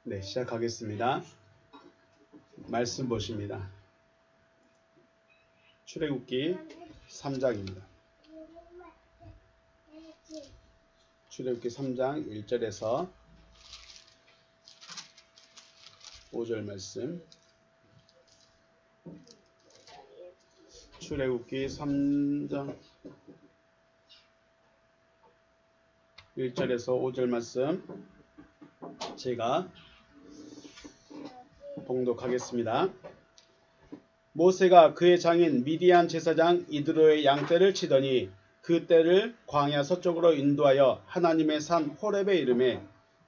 네, 시작하겠습니다. 말씀 보십니다. 출애굽기 3장입니다. 출애굽기 3장 1절에서 5절 말씀. 출애굽기 3장 1절에서 5절 말씀 제가 봉독하겠습니다. 모세가 그의 장인 미디안 제사장 이드로의 양떼를 치더니 그 떼를 광야 서쪽으로 인도하여 하나님의 산 호렙에 이르매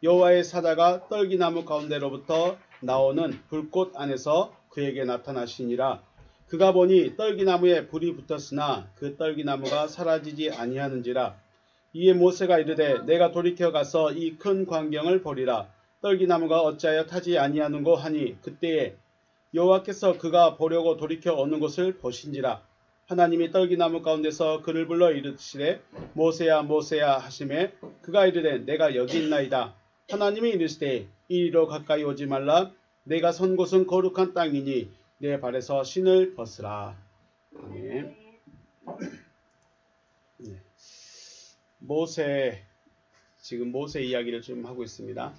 여호와의 사자가 떨기나무 가운데로부터 나오는 불꽃 안에서 그에게 나타나시니라. 그가 보니 떨기나무에 불이 붙었으나 그 떨기나무가 사라지지 아니하는지라. 이에 모세가 이르되 내가 돌이켜 가서 이 큰 광경을 보리라. 떨기나무가 어찌하여 타지 아니하는고 하니 그때에 여호와께서 그가 보려고 돌이켜 어느 곳을 보신지라. 하나님이 떨기나무 가운데서 그를 불러 이르시되 모세야 모세야 하시매 그가 이르되 내가 여기 있나이다. 하나님이 이르시되 이리로 가까이 오지 말라. 내가 선 곳은 거룩한 땅이니 내 발에서 신을 벗으라. 아멘. 네. 지금 모세 이야기를 좀 하고 있습니다.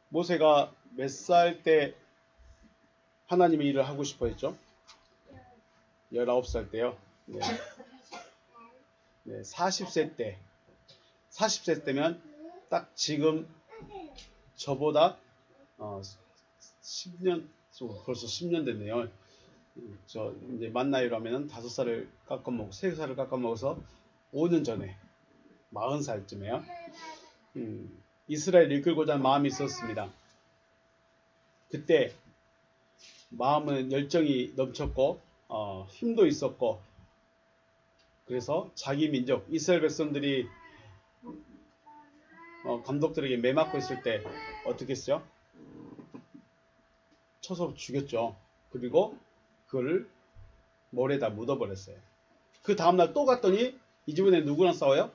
모세가 몇 살 때 하나님의 일을 하고 싶어 했죠? 19살 때요. 네. 40세 때. 40세 때면 딱 지금 저보다 10년, 벌써 10년 됐네요. 저 이제 만 나이로 하면은 5살을 깎아먹고 3살을 깎아먹어서 5년 전에 40살쯤에요. 이스라엘을 이끌고자 마음이 있었습니다. 그때 마음은 열정이 넘쳤고 힘도 있었고 그래서 자기 민족 이스라엘 백성들이 감독들에게 매맞고 있을 때 어떻게 했어요? 쳐서 죽였죠. 그리고 그걸 모래에다 묻어버렸어요. 그 다음날 또 갔더니 이번에 누구랑 싸워요?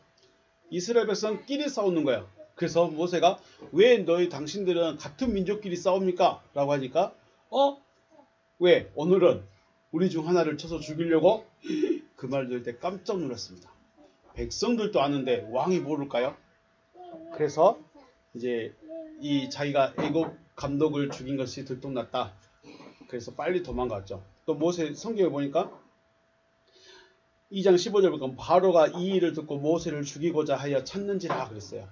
이스라엘 백성끼리 싸우는 거예요. 그래서 모세가 왜 당신들은 같은 민족끼리 싸웁니까? 라고 하니까 왜? 오늘은 우리 중 하나를 쳐서 죽이려고? 그 말 들을 때 깜짝 놀랐습니다. 백성들도 아는데 왕이 모를까요? 그래서 이제 이 자기가 애굽 감독을 죽인 것이 들통났다. 그래서 빨리 도망갔죠. 또 모세 성경에 보니까 2장 15절 보니까 바로가 이 일을 듣고 모세를 죽이고자 하여 찾는지라 그랬어요.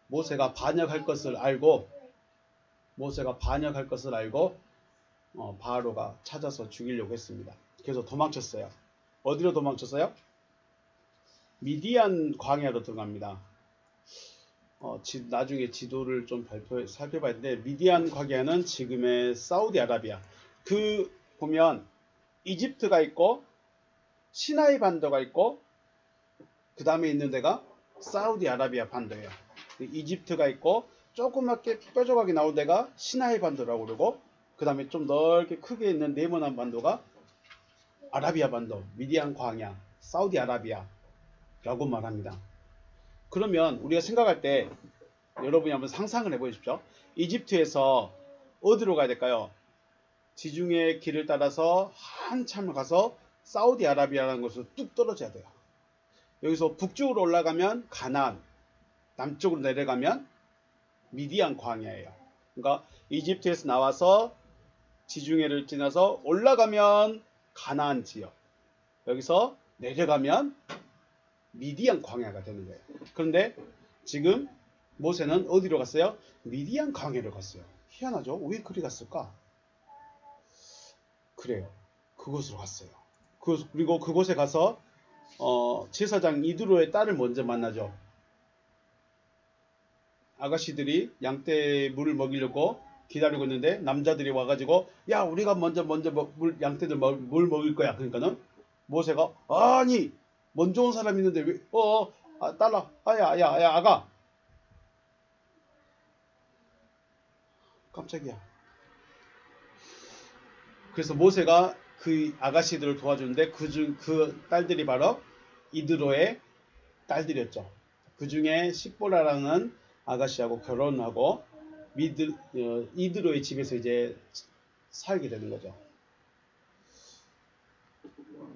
모세가 반역할 것을 알고 바로가 찾아서 죽이려고 했습니다. 그래서 도망쳤어요. 어디로 도망쳤어요? 미디안 광야로 들어갑니다. 나중에 지도를 좀 살펴봐야 되는데 미디안 광야는 지금의 사우디아라비아. 보면 이집트가 있고 시나이 반도가 있고 그 다음에 있는 데가 사우디아라비아 반도예요. 이집트가 있고 조그맣게 뾰족하게 나온 데가 시나이 반도라고 그러고 그 다음에 좀 넓게 크게 있는 네모난 반도가 아라비아 반도, 미디안 광야, 사우디아라비아 라고 말합니다. 그러면 우리가 생각할 때 여러분이 한번 상상을 해보십시오. 이집트에서 어디로 가야 될까요? 지중해 길을 따라서 한참을 가서 사우디아라비아라는 곳으로 뚝 떨어져야 돼요. 여기서 북쪽으로 올라가면 가나안, 남쪽으로 내려가면 미디안 광야예요. 그러니까 이집트에서 나와서 지중해를 지나서 올라가면 가나안 지역, 여기서 내려가면 미디안 광야가 되는 거예요. 그런데 지금 모세는 어디로 갔어요? 미디안 광야로 갔어요. 희한하죠? 왜 그리 갔을까? 그래요. 그곳으로 갔어요. 그리고 그곳에 가서 제사장 이드로의 딸을 먼저 만나죠. 아가씨들이 양떼 물을 먹이려고 기다리고 있는데 남자들이 와가지고 야 우리가 먼저 양떼들 물 먹일 거야. 그러니까는 모세가 아니 먼저 온 사람이 있는데 왜 딸아 야 아가 깜짝이야. 그래서 모세가 그 아가씨들을 도와주는데 그 딸들이 바로 이드로의 딸들이었죠. 그 중에 십보라라는 아가씨하고 결혼하고 이드로의 집에서 이제 살게 되는 거죠.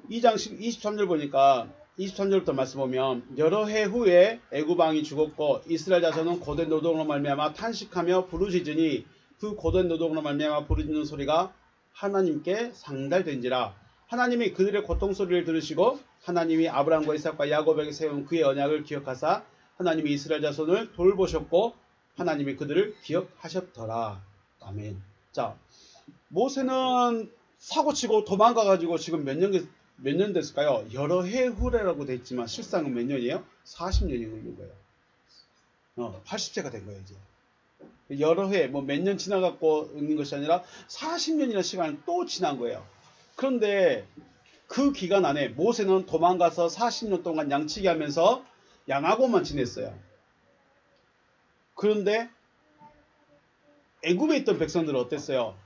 2장 23절 보니까 23절부터 말씀 보면 여러 해 후에 애굽 왕이 죽었고 이스라엘 자손은 고된 노동으로 말미암아 탄식하며 부르짖으니 그 고된 노동으로 말미암아 부르짖는 소리가 하나님께 상달된지라. 하나님이 그들의 고통 소리를 들으시고 하나님이 아브라함과 이삭과 야곱에게 세운 그의 언약을 기억하사 하나님이 이스라엘 자손을 돌보셨고 하나님이 그들을 기억하셨더라. 아멘. 자, 모세는 사고치고 도망가가지고 지금 몇 년 됐을까요? 여러 해 후래라고 돼 있지만 실상은 몇 년이에요? 40년이 걸린 거예요. 80세가 된 거예요, 이제. 여러 해, 뭐 몇 년 지나갖고 있는 것이 아니라 40년이라는 시간이 또 지난 거예요. 그런데 그 기간 안에 모세는 도망가서 40년 동안 양치기 하면서 양하고만 지냈어요. 그런데 애굽에 있던 백성들은 어땠어요?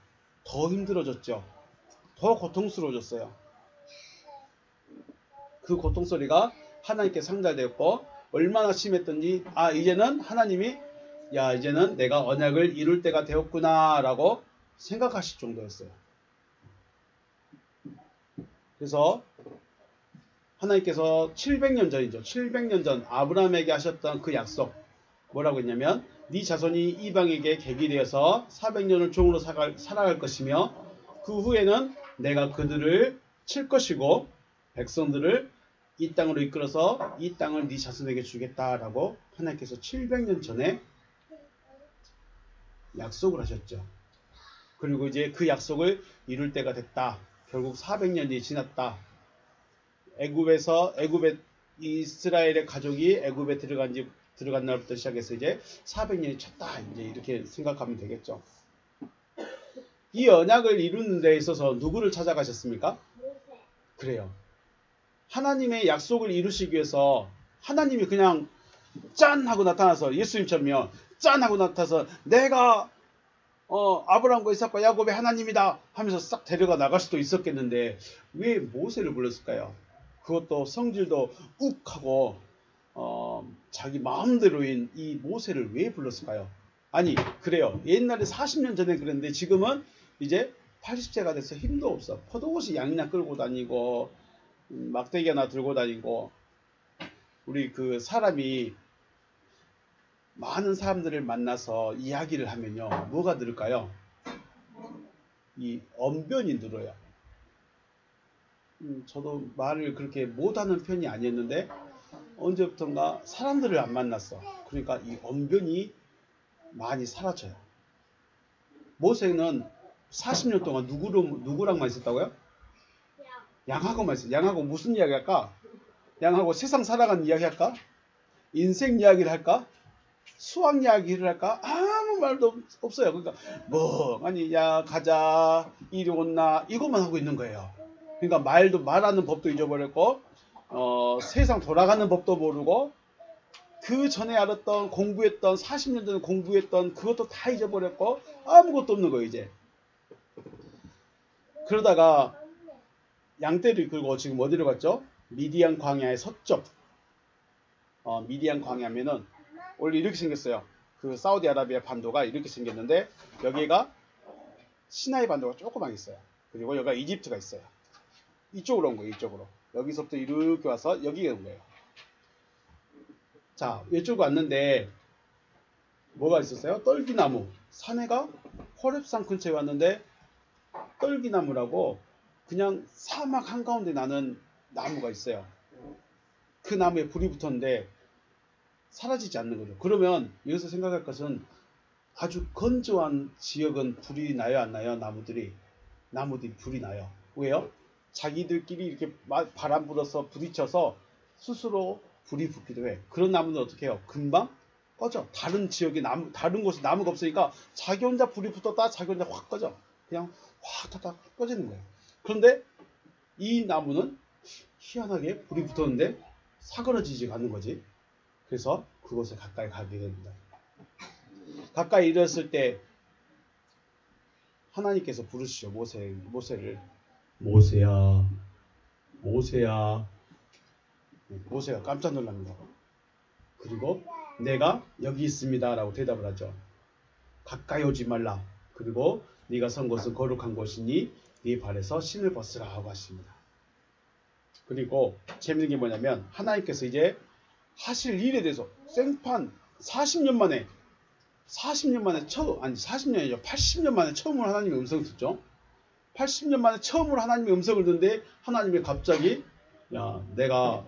더 힘들어졌죠. 더 고통스러워졌어요. 그 고통 소리가 하나님께 상달되었고 얼마나 심했던지 이제는 하나님이 이제는 내가 언약을 이룰 때가 되었구나 라고 생각하실 정도였어요. 그래서 하나님께서 700년 전이죠. 700년 전 아브라함에게 하셨던 그 약속 뭐라고 했냐면 네 자손이 이방에게 객이 되어서 400년을 종으로 살아갈 것이며 그 후에는 내가 그들을 칠 것이고 백성들을 이 땅으로 이끌어서 이 땅을 네 자손에게 주겠다라고 하나님께서 700년 전에 약속을 하셨죠. 그리고 이제 그 약속을 이룰 때가 됐다. 결국 400년이 지났다. 애굽에 이스라엘의 가족이 애굽에 들어간 날부터 시작해서 이제 400년이 찼다. 이제 이렇게 생각하면 되겠죠. 이 언약을 이루는 데 있어서 누구를 찾아가셨습니까? 그래요. 하나님의 약속을 이루시기 위해서 하나님이 그냥 짠 하고 나타나서 예수님처럼요. 짠 하고 나타나서 내가 아브라함과 이삭과 야곱의 하나님이다 하면서 싹 데려가 나갈 수도 있었겠는데 왜 모세를 불렀을까요? 그것도 성질도 욱하고 자기 마음대로인 이 모세를 왜 불렀을까요? 아니 그래요. 옛날에 40년 전에 그랬는데 지금은 이제 80세가 돼서 힘도 없어. 포도옷이 양이나 끌고 다니고 막대기 하나 들고 다니고 우리 그 사람이 많은 사람들을 만나서 이야기를 하면요. 뭐가 늘을까요? 이 언변이 늘어요. 저도 말을 그렇게 못하는 편이 아니었는데 언제부턴가 사람들을 안 만났어. 그러니까 이 언변이 많이 사라져요. 모세는 40년 동안 누구랑만 있었다고요? 양하고만 있어요. 양하고 무슨 이야기 할까? 양하고 세상 살아가는 이야기 할까? 인생 이야기를 할까? 수학 이야기를 할까? 아무 말도 없어요. 그러니까 야 가자 이리 온나 이것만 하고 있는 거예요. 그러니까 말하는 법도 잊어버렸고 세상 돌아가는 법도 모르고 그 전에 알았던 공부했던 40년 전에 공부했던 그것도 다 잊어버렸고 아무것도 없는 거예요 이제. 그러다가 양떼를 이끌고 지금 어디로 갔죠? 미디안 광야의 서쪽. 미디안 광야면은 원래 이렇게 생겼어요. 그 사우디아라비아 반도가 이렇게 생겼는데 여기가 시나이 반도가 조그만 있어요. 그리고 여기가 이집트가 있어요. 이쪽으로 온 거예요. 이쪽으로. 여기서부터 이렇게 와서 여기에 온 거예요. 자, 이쪽으로 왔는데 뭐가 있었어요? 떨기나무. 산에가 호렙산 근처에 왔는데 떨기나무라고 그냥 사막 한가운데 나는 나무가 있어요. 그 나무에 불이 붙었는데 사라지지 않는 거죠. 그러면 여기서 생각할 것은 아주 건조한 지역은 불이 나요, 안 나요? 나무들이 불이 나요. 왜요? 자기들끼리 이렇게 바람 불어서 부딪혀서 스스로 불이 붙기도 해. 그런 나무는 어떻게 해요? 금방 꺼져. 다른 지역에 다른 곳에 나무가 없으니까 자기 혼자 불이 붙었다 자기 혼자 확 꺼져. 그냥 확 탔다 꺼지는 거예요. 그런데 이 나무는 희한하게 불이 붙었는데 사그러지지 않는 거지. 그래서 그곳에 가까이 가게 됩니다. 가까이 이르렀을 때 하나님께서 부르시죠. 모세를. 모세야. 모세가 깜짝 놀랍니다. 그리고 내가 여기 있습니다 라고 대답을 하죠. 가까이 오지 말라. 그리고 네가 선 곳은 거룩한 곳이니 네 발에서 신을 벗으라 하고 하십니다. 그리고 재밌는 게 뭐냐면 하나님께서 이제 하실 일에 대해서 생판 40년 만에 40년이죠. 80년 만에 처음으로 하나님의 음성을 듣죠. 80년 만에 처음으로 하나님의 음성을 듣는데 하나님이 갑자기 야, 내가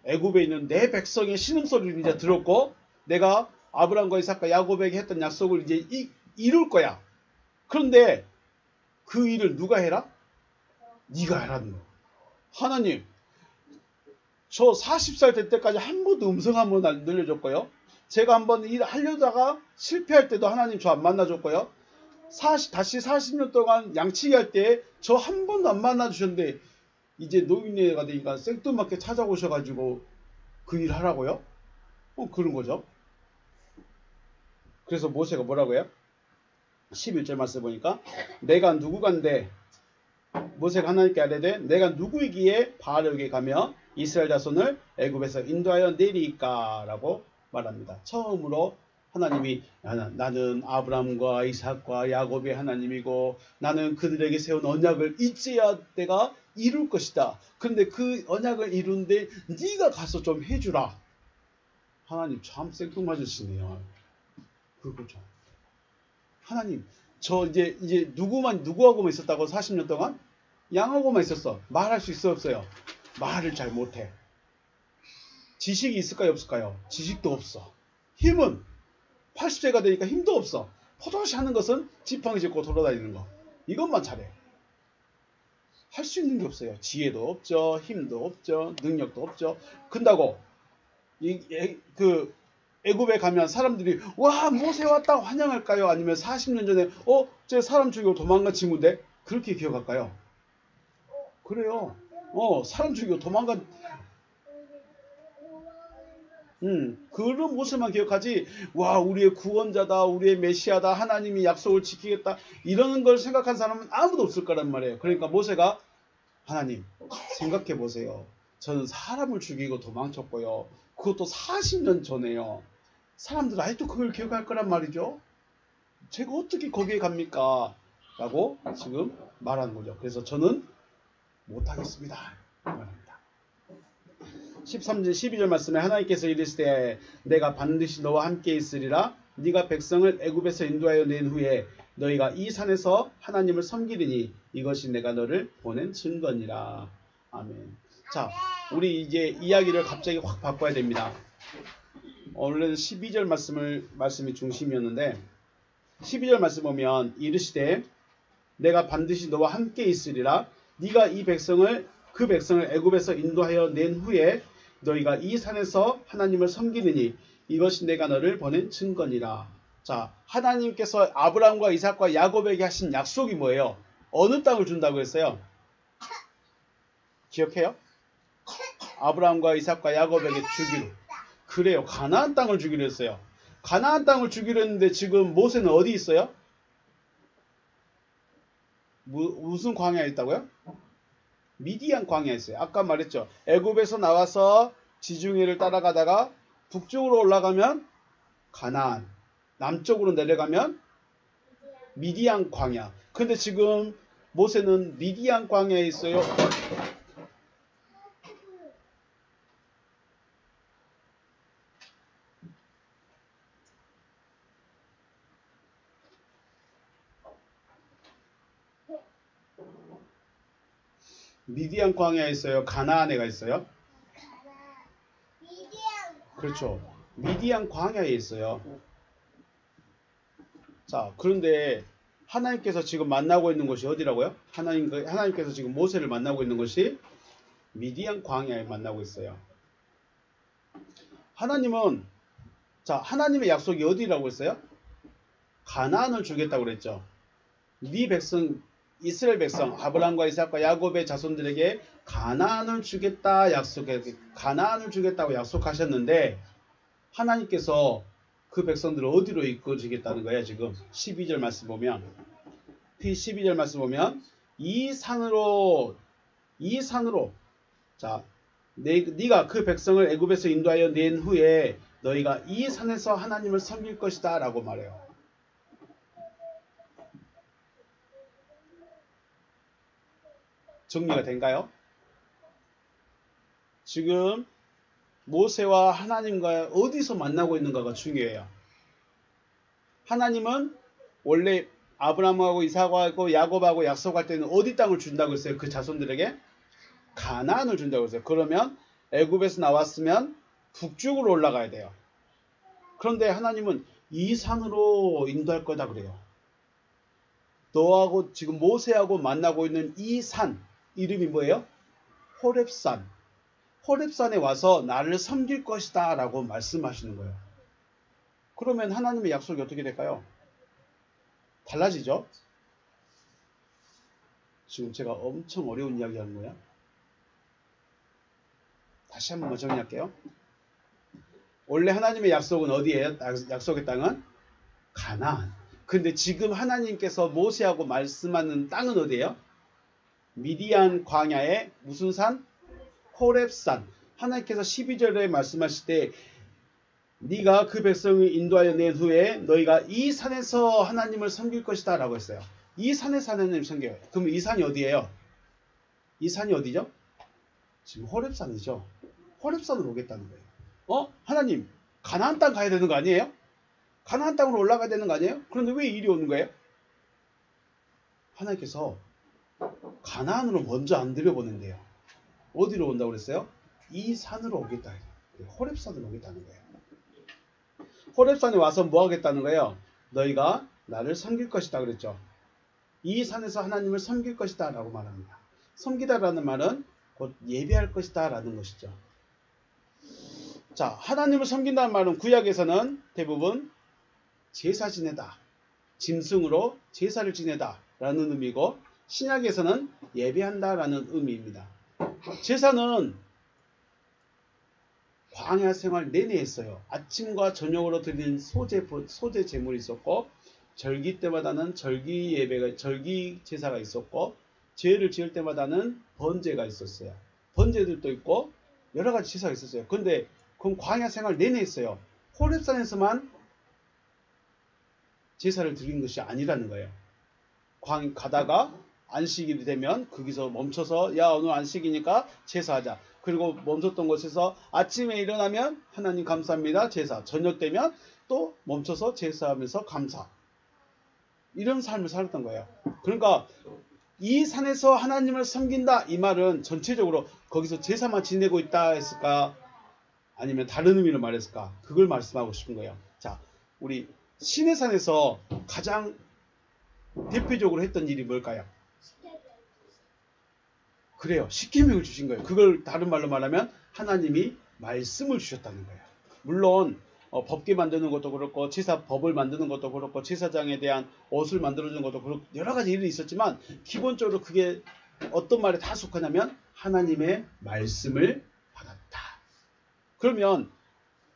애굽에 있는 내 백성의 신음소리를 이제 들었고 내가 아브라함과 이삭과 야곱에게 했던 약속을 이제 이룰 거야. 그런데 그 일을 누가 해라? 네가 해라는 거야. 하나님, 저 40살 될 때까지 한 번도 음성 한 번 안 들려줬고요. 제가 한번 일 하려다가 실패할 때도 하나님 저 안 만나줬고요. 다시 40년 동안 양치기 할 때 저 한 번도 안 만나주셨는데 이제 노인네가 되니까 생뚱맞게 찾아오셔가지고 그 일 하라고요? 그런 거죠. 그래서 모세가 뭐라고 해요? 11절 말씀 보니까 내가 누구간데 모세가 하나님께 아뢰되 내가 누구이기에 바알에게 가며 이스라엘 자손을 애굽에서 인도하여 내리까 라고 말합니다. 처음으로 하나님이 나는 아브라함과 이삭과 야곱의 하나님이고 나는 그들에게 세운 언약을 이제야 내가 이룰 것이다. 그런데 그 언약을 이루는데 네가 가서 좀 해주라. 하나님 참 생뚱맞으시네요. 그거죠. 하나님 저 이제 누구하고만 있었다고 40년 동안? 양하고만 있었어. 말할 수 있어 없어요? 말을 잘 못해. 지식이 있을까요 없을까요? 지식도 없어. 힘은 80세가 되니까 힘도 없어. 포도시 하는 것은 지팡이 짚고 돌아다니는 거. 이것만 잘해. 할 수 있는 게 없어요. 지혜도 없죠. 힘도 없죠. 능력도 없죠. 근다고 애굽에 가면 사람들이 와 모세 왔다 환영할까요? 아니면 40년 전에 쟤 사람 죽이고 도망간 친구인데 그렇게 기억할까요? 그래요. 사람 죽이고 도망간 그런 모습만 기억하지 와 우리의 구원자다 우리의 메시아다 하나님이 약속을 지키겠다 이러는 걸 생각한 사람은 아무도 없을 거란 말이에요. 그러니까 모세가 하나님 생각해 보세요. 저는 사람을 죽이고 도망쳤고요. 그것도 40년 전에요. 사람들 아직도 그걸 기억할 거란 말이죠. 제가 어떻게 거기에 갑니까? 라고 지금 말하는 거죠. 그래서 저는 못하겠습니다. 말합니다. 13절 12절 말씀에 하나님께서 이르시되 내가 반드시 너와 함께 있으리라. 네가 백성을 애굽에서 인도하여 낸 후에 너희가 이 산에서 하나님을 섬기리니 이것이 내가 너를 보낸 증거니라. 아멘. 자, 우리 이제 이야기를 갑자기 확 바꿔야 됩니다. 원래는 12절 말씀이 중심이었는데 12절 말씀 보면 이르시되 내가 반드시 너와 함께 있으리라. 네가 그 백성을 애굽에서 인도하여 낸 후에 너희가 이 산에서 하나님을 섬기느니 이것이 내가 너를 보낸 증거니라. 자, 하나님께서 아브라함과 이삭과 야곱에게 하신 약속이 뭐예요? 어느 땅을 준다고 했어요? 기억해요? 아브라함과 이삭과 야곱에게 주기로. 그래요. 가나안 땅을 주기로 했어요. 가나안 땅을 주기로 했는데 지금 모세는 어디 있어요? 무슨 광야에 있다고요? 미디안 광야에 있어요. 아까 말했죠. 애굽에서 나와서 지중해를 따라가다가 북쪽으로 올라가면 가나안, 남쪽으로 내려가면 미디안 광야. 근데 지금 모세는 미디안 광야에 있어요. 미디안 광야에 있어요. 가나안에 가 있어요. 그렇죠. 미디안 광야에 있어요. 자, 그런데 하나님께서 지금 만나고 있는 곳이 어디라고요? 하나님께서 지금 모세를 만나고 있는 곳이 미디안 광야에 만나고 있어요. 하나님은 하나님의 약속이 어디라고 했어요? 가나안을 주겠다고 그랬죠. 네 백성 이스라엘 백성 아브라함과 이삭과 야곱의 자손들에게 가나안을 주겠다 가나안을 주겠다고 약속하셨는데 하나님께서 그 백성들을 어디로 이끌어주겠다는 거예요? 지금 12절 말씀 보면 이 산으로 자 네가 그 백성을 애굽에서 인도하여 낸 후에 너희가 이 산에서 하나님을 섬길 것이다 라고 말해요. 정리가 된가요? 지금 모세와 하나님과 어디서 만나고 있는가가 중요해요. 하나님은 원래 아브라함하고 이삭하고 야곱하고 약속할 때는 어디 땅을 준다고 했어요? 그 자손들에게 가나안을 준다고 했어요. 그러면 애굽에서 나왔으면 북쪽으로 올라가야 돼요. 그런데 하나님은 이 산으로 인도할 거다 그래요. 너하고 지금 모세하고 만나고 있는 이 산 이름이 뭐예요? 호렙산. 호렙산에 와서 나를 섬길 것이다 라고 말씀하시는 거예요. 그러면 하나님의 약속이 어떻게 될까요? 달라지죠? 지금 제가 엄청 어려운 이야기 하는 거예요. 다시 한번 정리할게요. 원래 하나님의 약속은 어디예요? 약속의 땅은 가나안. 근데 지금 하나님께서 모세하고 말씀하는 땅은 어디예요? 미디안 광야의 무슨 산? 호렙산. 하나님께서 12절에 말씀하실 때 네가 그 백성을 인도하여 낸 후에 너희가 이 산에서 하나님을 섬길 것이다 라고 했어요. 이 산에서 하나님을 섬겨요. 그럼 이 산이 어디예요? 이 산이 어디죠? 지금 호렙산이죠. 호렙산으로 오겠다는 거예요. 하나님 가나안 땅 가야 되는 거 아니에요? 가나안 땅으로 올라가야 되는 거 아니에요? 그런데 왜 이리 오는 거예요? 하나님께서 가나안으로 먼저 안 들여보낸대요. 어디로 온다고 그랬어요? 이 산으로 오겠다. 호렙산으로 오겠다는 거예요. 호렙산에 와서 뭐 하겠다는 거예요? 너희가 나를 섬길 것이다 그랬죠. 이 산에서 하나님을 섬길 것이다 라고 말합니다. 섬기다라는 말은 곧 예배할 것이다 라는 것이죠. 자, 하나님을 섬긴다는 말은 구약에서는 대부분 제사 지내다, 짐승으로 제사를 지내다 라는 의미고, 신약에서는 예배한다 라는 의미입니다. 제사는 광야 생활 내내 했어요. 아침과 저녁으로 드리는 소제 제물이 있었고, 절기 때마다는 절기 예배가, 절기 제사가 있었고, 죄를 지을 때마다는 번제가 있었어요. 번제들도 있고 여러 가지 제사가 있었어요. 그런데 그건 광야 생활 내내 했어요. 호렙산에서만 제사를 드린 것이 아니라는 거예요. 가다가 안식일이 되면 거기서 멈춰서 야 오늘 안식이니까 제사하자. 그리고 멈췄던 곳에서 아침에 일어나면 하나님 감사합니다 제사. 저녁 되면 또 멈춰서 제사하면서 감사. 이런 삶을 살았던 거예요. 그러니까 이 산에서 하나님을 섬긴다 이 말은 전체적으로 거기서 제사만 지내고 있다 했을까? 아니면 다른 의미로 말했을까? 그걸 말씀하고 싶은 거예요. 자, 우리 시내산에서 가장 대표적으로 했던 일이 뭘까요? 그래요. 십계명을 주신 거예요. 그걸 다른 말로 말하면 하나님이 말씀을 주셨다는 거예요. 물론 법계 만드는 것도 그렇고 제사법을 만드는 것도 그렇고 제사장에 대한 옷을 만들어주는 것도 그렇고 여러 가지 일이 있었지만 기본적으로 그게 어떤 말에 다 속하냐면 하나님의 말씀을 받았다. 그러면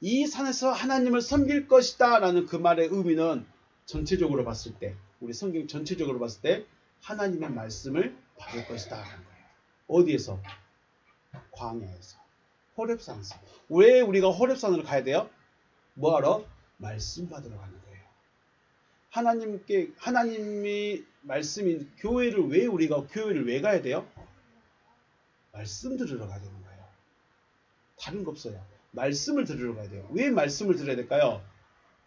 이 산에서 하나님을 섬길 것이다 라는 그 말의 의미는 전체적으로 봤을 때, 우리 성경 전체적으로 봤을 때 하나님의 말씀을 받을 것이다 라는 거예요. 어디에서? 광야에서, 호렙산에서. 왜 우리가 호렙산으로 가야 돼요? 뭐하러? 말씀 받으러 가는 거예요. 하나님이 말씀인 교회를 왜 우리가 교회를 왜 가야 돼요? 말씀 들으러 가야 되는 거예요. 다른 거 없어요. 말씀을 들으러 가야 돼요. 왜 말씀을 들어야 될까요?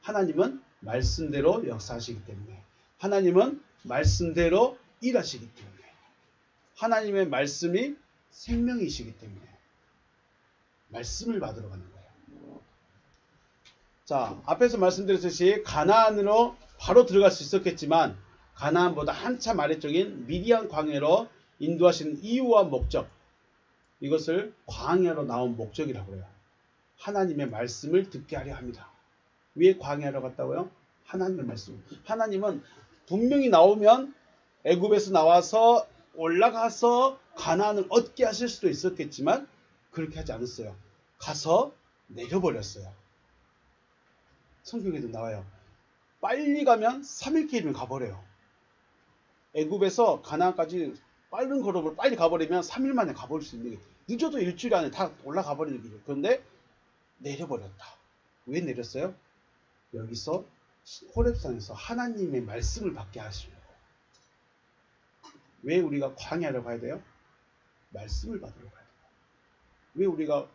하나님은 말씀대로 역사하시기 때문에, 하나님은 말씀대로 일하시기 때문에, 하나님의 말씀이 생명이시기 때문에 말씀을 받으러 가는 거예요. 자, 앞에서 말씀드렸듯이 가나안으로 바로 들어갈 수 있었겠지만 가나안보다 한참 아래쪽인 미디안 광야로 인도하시는 이유와 목적, 이것을 광야로 나온 목적이라고 해요. 하나님의 말씀을 듣게 하려 합니다. 왜 광야로 갔다고요? 하나님의 말씀. 하나님은 분명히 나오면 애굽에서 나와서 올라가서 가나안을 얻게 하실 수도 있었겠지만 그렇게 하지 않았어요. 가서 내려버렸어요. 성경에도 나와요. 빨리 가면 3일길이면 가버려요. 애굽에서 가나안까지 빠른 걸음으로 빨리 가버리면 3일 만에 가버릴 수 있는 게, 늦어도 일주일 안에 다 올라가 버리는 길이에요. 그런데 내려버렸다. 왜 내렸어요? 여기서 호렙산에서 하나님의 말씀을 받게 하시려고. 왜 우리가 광야로 가야 돼요? 말씀을 받으러 가야 돼요. 왜 우리가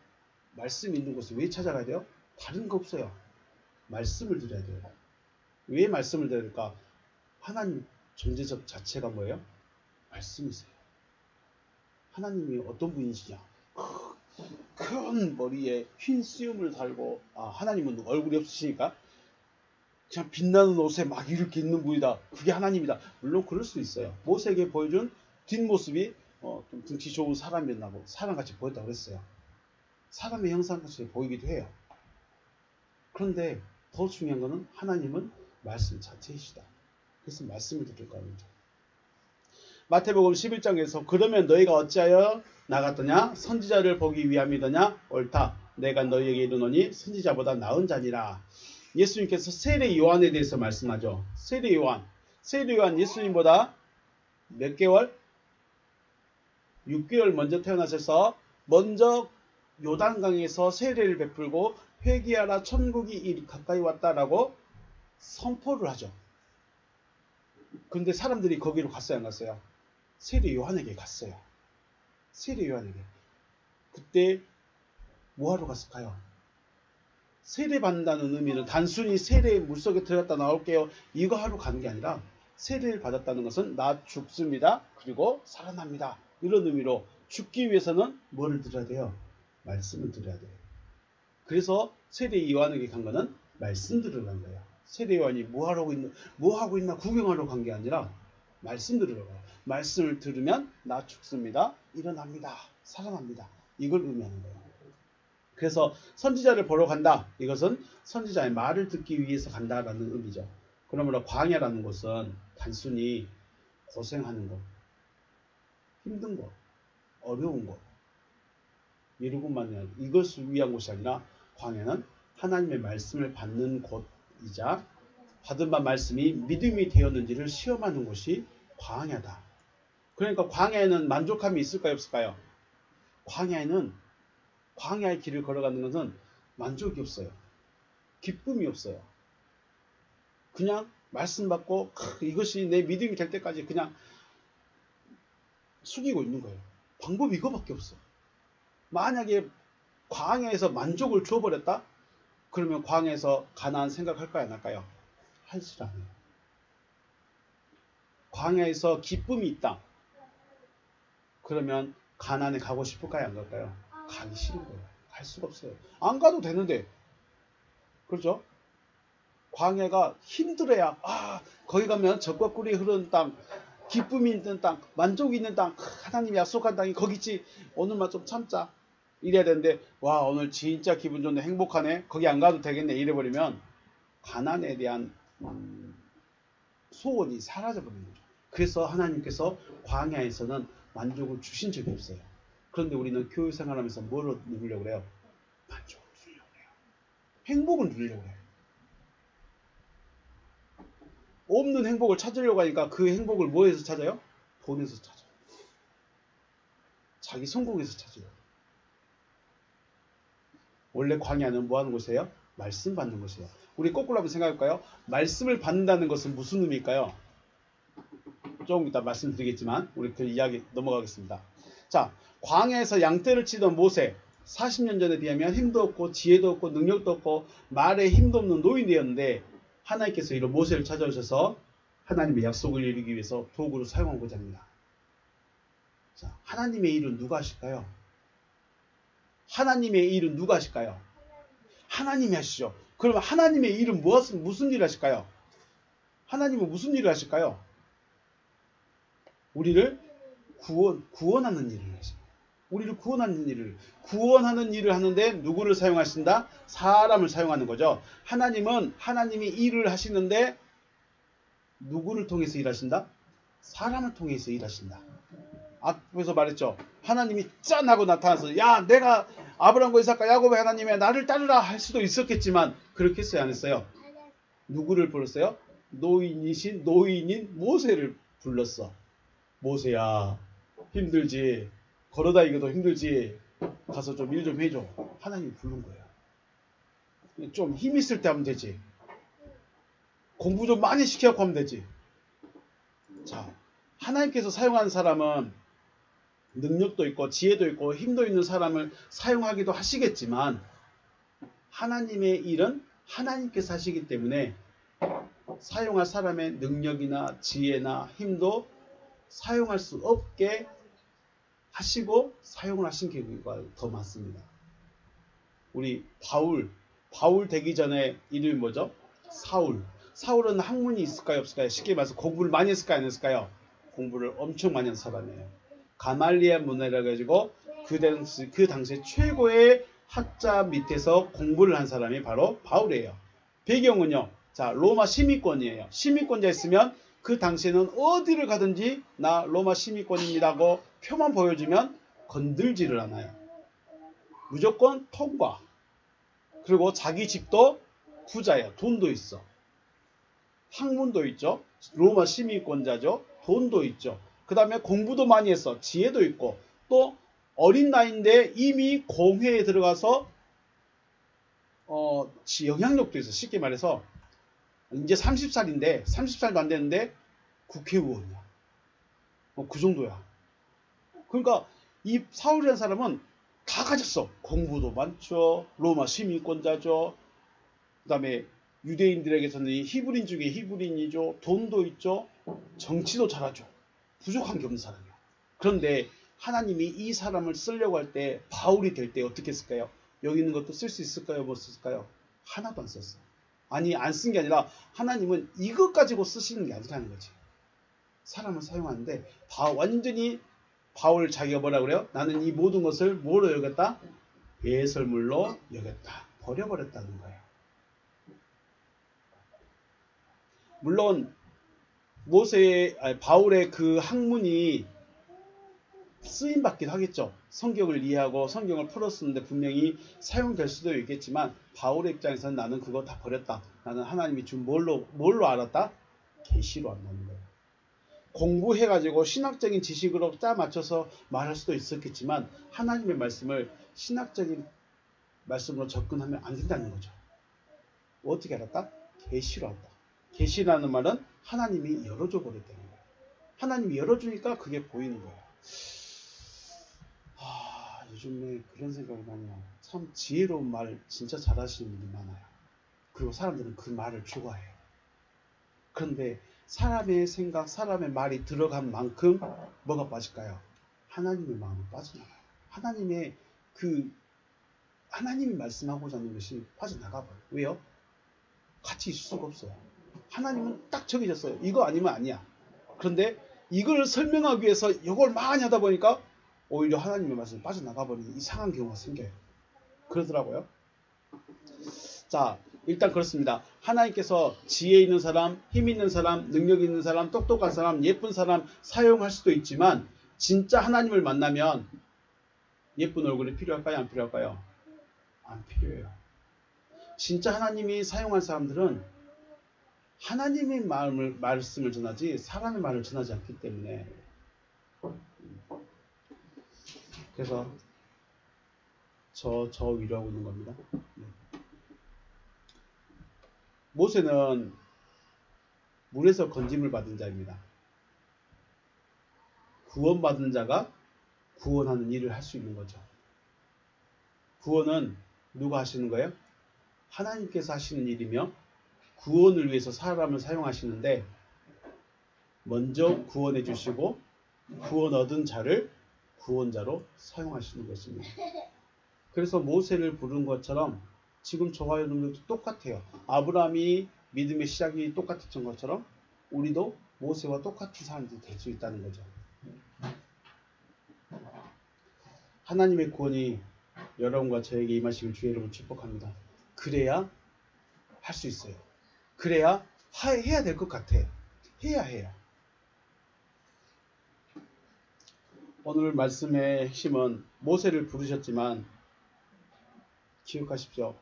말씀 있는 곳을 왜 찾아가야 돼요? 다른 거 없어요. 말씀을 드려야 돼요. 왜 말씀을 드려야 될까? 하나님 존재적 자체가 뭐예요? 말씀이세요. 하나님이 어떤 분이시냐? 큰 머리에 흰 수염을 달고, 하나님은 얼굴이 없으시니까 그냥 빛나는 옷에 막 이렇게 있는 분이다. 그게 하나님이다. 물론 그럴 수 있어요. 모세에게 보여준 뒷모습이 좀 등치 좋은 사람이었나 고 사람같이 보였다고 그랬어요. 사람의 형상같이 보이기도 해요. 그런데 더 중요한 것은 하나님은 말씀 자체이시다. 그래서 말씀을 듣고 합니다. 마태복음 11장에서 그러면 너희가 어찌하여 나갔더냐? 선지자를 보기 위함이더냐? 옳다. 내가 너희에게 이르노니 선지자보다 나은 자니라. 예수님께서 세례 요한에 대해서 말씀하죠. 세례 요한 예수님보다 몇 개월? 6개월 먼저 태어나셔서 먼저 요단강에서 세례를 베풀고 회개하라 천국이 가까이 왔다라고 선포를 하죠. 그런데 사람들이 거기로 갔어요, 안 갔어요? 세례 요한에게 갔어요. 세례 요한에게. 그때 뭐하러 갔을까요? 세례 받는다는 의미는 단순히 세례의 물속에 들어갔다 나올게요, 이거 하러 가는 게 아니라 세례를 받았다는 것은 나 죽습니다. 그리고 살아납니다. 이런 의미로 죽기 위해서는 뭐를 들어야 돼요? 말씀을 들어야 돼요. 그래서 세례 요한에게 간 거는 말씀 들으러 간 거예요. 세례 요한이 뭐 하고 있나 구경하러 간 게 아니라 말씀 들으러 가요. 말씀을 들으면 나 죽습니다. 일어납니다. 살아납니다. 이걸 의미하는 거예요. 그래서 선지자를 보러 간다. 이것은 선지자의 말을 듣기 위해서 간다라는 의미죠. 그러므로 광야라는 곳은 단순히 고생하는 것, 힘든 것, 어려운 것, 이루고만 이것을 위한 곳이 아니라 광야는 하나님의 말씀을 받는 곳이자 받은 바 말씀이 믿음이 되었는지를 시험하는 곳이 광야다. 그러니까 광야에는 만족함이 있을까요, 없을까요? 광야의 길을 걸어가는 것은 만족이 없어요. 기쁨이 없어요. 그냥 말씀 받고 이것이 내 믿음이 될 때까지 그냥 숙이고 있는 거예요. 방법이 이거밖에 없어. 만약에 광야에서 만족을 줘버렸다? 그러면 광야에서 가나안 생각할까요, 안 할까요? 하지 않아요. 광야에서 기쁨이 있다. 그러면 가나안에 가고 싶을까요, 안 갈까요? 가기 싫은 거예요. 갈 수가 없어요. 안 가도 되는데. 그렇죠? 광야가 힘들어야 거기 가면 젖과 꿀이 흐르는 땅, 기쁨이 있는 땅, 만족이 있는 땅, 하나님이 약속한 땅이 거기 있지. 오늘만 좀 참자. 이래야 되는데 오늘 진짜 기분 좋네, 행복하네, 거기 안 가도 되겠네 이래버리면 가나안에 대한 소원이 사라져버리는 거죠. 그래서 하나님께서 광야에서는 만족을 주신 적이 없어요. 그런데 우리는 교회 생활하면서 뭐를 누리려고 그래요? 만족을 누리려고 그래요. 행복을 누리려고 그래요. 없는 행복을 찾으려고 하니까 그 행복을 뭐에서 찾아요? 돈에서 찾아요. 자기 성공에서 찾아요. 원래 광야는 뭐 하는 곳이에요? 말씀 받는 곳이에요. 우리 거꾸로 한번 생각해볼까요? 말씀을 받는다는 것은 무슨 의미일까요? 조금 이따 말씀드리겠지만 우리 그 이야기 넘어가겠습니다. 자, 광야에서 양떼를 치던 모세, 40년 전에 비하면 힘도 없고 지혜도 없고 능력도 없고 말에 힘도 없는 노인이었는데 하나님께서 이런 모세를 찾아오셔서 하나님의 약속을 이루기 위해서 도구로 사용하고자 합니다. 자, 하나님의 일은 누가 하실까요? 하나님의 일은 누가 하실까요? 하나님이 하시죠. 그러면 하나님의 일은 무슨 일을 하실까요? 하나님은 무슨 일을 하실까요? 우리를 구원하는 일을 하십니다. 우리를 구원하는 일을 하는데 누구를 사용하신다? 사람을 사용하는 거죠. 하나님은 하나님이 일을 하시는데 누구를 통해서 일하신다? 사람을 통해서 일하신다. 앞에서 말했죠. 하나님이 짠 하고 나타나서 야, 내가 아브라함과 이삭과 야곱의 하나님이야, 나를 따르라 할 수도 있었겠지만 그렇게 했어요, 안 했어요? 누구를 불렀어요? 노인인 모세를 불렀어. 모세야, 힘들지? 걸어다니기도 힘들지? 가서 좀 일 좀 해줘. 하나님이 부른 거예요. 좀 힘 있을 때 하면 되지. 공부 좀 많이 시켜갖고 하면 되지. 자, 하나님께서 사용하는 사람은 능력도 있고 지혜도 있고 힘도 있는 사람을 사용하기도 하시겠지만 하나님의 일은 하나님께서 하시기 때문에 사용할 사람의 능력이나 지혜나 힘도 사용할 수 없게 하시고 사용을 하신 경우가 더 많습니다. 우리 바울 되기 전에 이름이 뭐죠? 사울은 학문이 있을까요 없을까요? 쉽게 말해서 공부를 많이 했을까요 안 했을까요? 공부를 엄청 많이 한 사람이에요. 가말리엘 문화라 가지고 그 당시 최고의 학자 밑에서 공부를 한 사람이 바로 바울이에요. 배경은요. 자, 로마 시민권이에요. 시민권자 있으면 그 당시에는 어디를 가든지 나 로마 시민권입니다고 표만 보여주면 건들지를 않아요. 무조건 통과. 그리고 자기 집도 부자예요. 돈도 있어. 학문도 있죠. 로마 시민권자죠. 돈도 있죠. 그 다음에 공부도 많이 했어. 지혜도 있고 또 어린 나이인데 이미 공회에 들어가서 영향력도 있어. 쉽게 말해서 이제 30살인데 30살도 안 됐는데 국회의원이야. 그 정도야. 그러니까 이 사울이라는 사람은 다 가졌어. 공부도 많죠. 로마 시민권자죠. 그 다음에 유대인들에게서는 히브리인 중에 히브리인이죠. 돈도 있죠. 정치도 잘하죠. 부족한 게 없는 사람이야. 그런데 하나님이 이 사람을 쓰려고 할 때 바울이 될 때 어떻게 했을까요? 여기 있는 것도 쓸 수 있을까요? 못 쓸까요? 하나도 안 썼어. 아니 안 쓴 게 아니라 하나님은 이것 가지고 쓰시는 게 아니라는 거지. 사람을 사용하는데 완전히 바울 자기가 뭐라 그래요? 나는 이 모든 것을 뭐로 여겼다? 배설물로 여겼다. 버려버렸다는 거예요. 물론 바울의 그 학문이 쓰임받긴 하겠죠. 성경을 이해하고 성경을 풀었었는데 분명히 사용될 수도 있겠지만 바울의 입장에서는 나는 그거 다 버렸다. 나는 하나님이 준 뭘로 알았다? 계시로 안다는 거예요. 공부해가지고 신학적인 지식으로 짜 맞춰서 말할 수도 있었겠지만 하나님의 말씀을 신학적인 말씀으로 접근하면 안 된다는 거죠. 어떻게 알았다? 계시로 알았다. 계시라는 말은 하나님이 열어줘 버렸다는 거예요. 하나님이 열어주니까 그게 보이는 거예요. 요즘에 그런 생각이 많이 나요. 참 지혜로운 말 진짜 잘하시는 분이 많아요. 그리고 사람들은 그 말을 좋아해요. 그런데 사람의 생각, 사람의 말이 들어간 만큼 뭐가 빠질까요? 하나님의 마음이 빠져나가요. 하나님이 말씀하고자 하는 것이 빠져나가버려요. 왜요? 같이 있을 수가 없어요. 하나님은 딱 정해졌어요. 이거 아니면 아니야. 그런데 이걸 설명하기 위해서 이걸 많이 하다 보니까 오히려 하나님의 말씀이 빠져나가버리는 이상한 경우가 생겨요. 그러더라고요. 자, 일단 그렇습니다. 하나님께서 지혜 있는 사람, 힘 있는 사람, 능력 있는 사람, 똑똑한 사람, 예쁜 사람 사용할 수도 있지만 진짜 하나님을 만나면 예쁜 얼굴이 필요할까요? 안 필요할까요? 안 필요해요. 진짜 하나님이 사용할 사람들은 하나님의 말씀을 전하지 사람의 말을 전하지 않기 때문에 그래서 저 위로하고 있는 겁니다. 모세는 물에서 건짐을 받은 자입니다. 구원받은 자가 구원하는 일을 할 수 있는 거죠. 구원은 누가 하시는 거예요? 하나님께서 하시는 일이며 구원을 위해서 사람을 사용하시는데 먼저 구원해 주시고 구원 얻은 자를 구원자로 사용하시는 것입니다. 그래서 모세를 부른 것처럼 지금 저와 여러분들도 똑같아요. 아브라함이 믿음의 시작이 똑같았던 것처럼 우리도 모세와 똑같은 사람들이 될 수 있다는 거죠. 하나님의 구원이 여러분과 저에게 임하시길 주의 이름으로 축복합니다. 그래야 할 수 있어요. 그래야 해야 될 것 같아. 해야 해요. 오늘 말씀의 핵심은 모세를 부르셨지만 기억하십시오.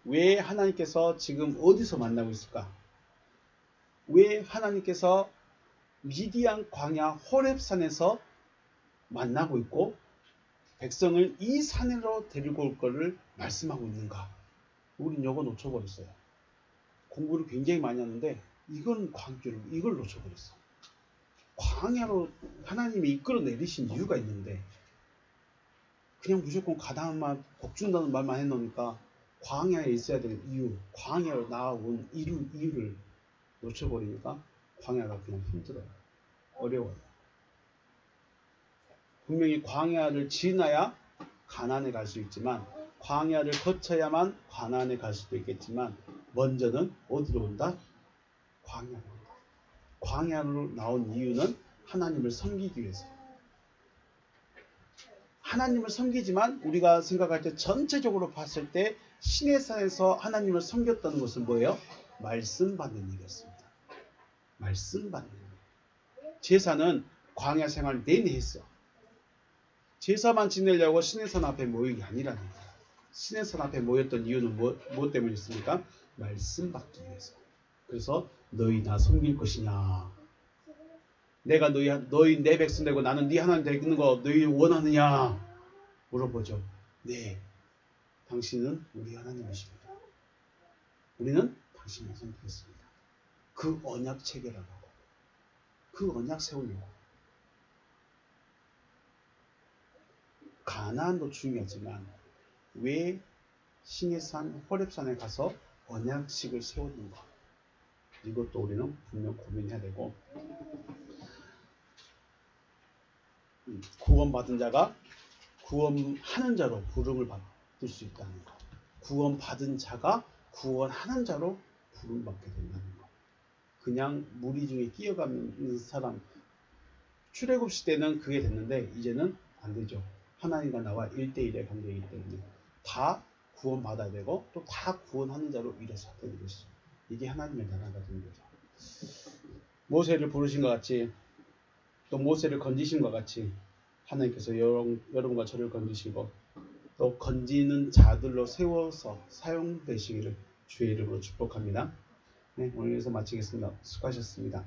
왜 하나님께서 지금 어디서 만나고 있을까? 왜 하나님께서 미디안 광야 호렙산에서 만나고 있고 백성을 이 산으로 데리고 올 것을 말씀하고 있는가? 우린 이거 놓쳐버렸어요. 공부를 굉장히 많이 하는데 이걸 놓쳐버렸어. 광야로 하나님이 이끌어 내리신 이유가 있는데 그냥 무조건 가나안만 복준다는 말만 해놓으니까 광야에 있어야 될 이유, 광야로 나아온 이유를 놓쳐버리니까 광야가 그냥 힘들어요. 어려워요. 분명히 광야를 지나야 가나안에 갈 수 있지만 광야를 거쳐야만 가나안에 갈 수도 있겠지만 먼저는 어디로 온다? 광야로 온다. 광야로 나온 이유는 하나님을 섬기기 위해서. 하나님을 섬기지만 우리가 생각할 때 전체적으로 봤을 때 시내산에서 하나님을 섬겼다는 것은 뭐예요? 말씀 받는 일이었습니다. 말씀 받는 일. 제사는 광야 생활 내내 했어. 제사만 지내려고 시내산 앞에 모인 게 아니라는 거예요. 시내산 앞에 모였던 이유는 무엇 때문이었습니까? 말씀 받기 위해서. 그래서 너희 나 섬길 것이냐? 내가 너희 내 백성 되고 나는 네 하나님 되는 거 너희 원하느냐? 물어보죠. 네. 당신은 우리 하나님이십니다. 우리는 당신을 섬기겠습니다. 그 언약 체계라고. 그 언약 세우려고. 가나안도 중요하지만 왜 시내산 호렙산에 가서 언약식을 세웠는가? 이것도 우리는 분명 고민해야 되고 구원받은 자가 구원하는 자로 부름을 받을 수 있다는 것. 구원받은 자가 구원하는 자로 부름받게 된다는 것. 그냥 무리 중에 끼어가는 사람. 출애굽 시대는 그게 됐는데 이제는 안 되죠. 하나님과 나와 1대1의 관계이기 때문에 다 구원받아야 되고 또 다 구원하는 자로 일어서야 되는 것이죠. 이게 하나님의 나라가 되는 거죠. 모세를 부르신 것 같이 또 모세를 건지신 것 같이 하나님께서 여러분과 저를 건지시고 또 건지는 자들로 세워서 사용되시기를 주의 이름으로 축복합니다. 네, 오늘 여기서 마치겠습니다. 수고하셨습니다.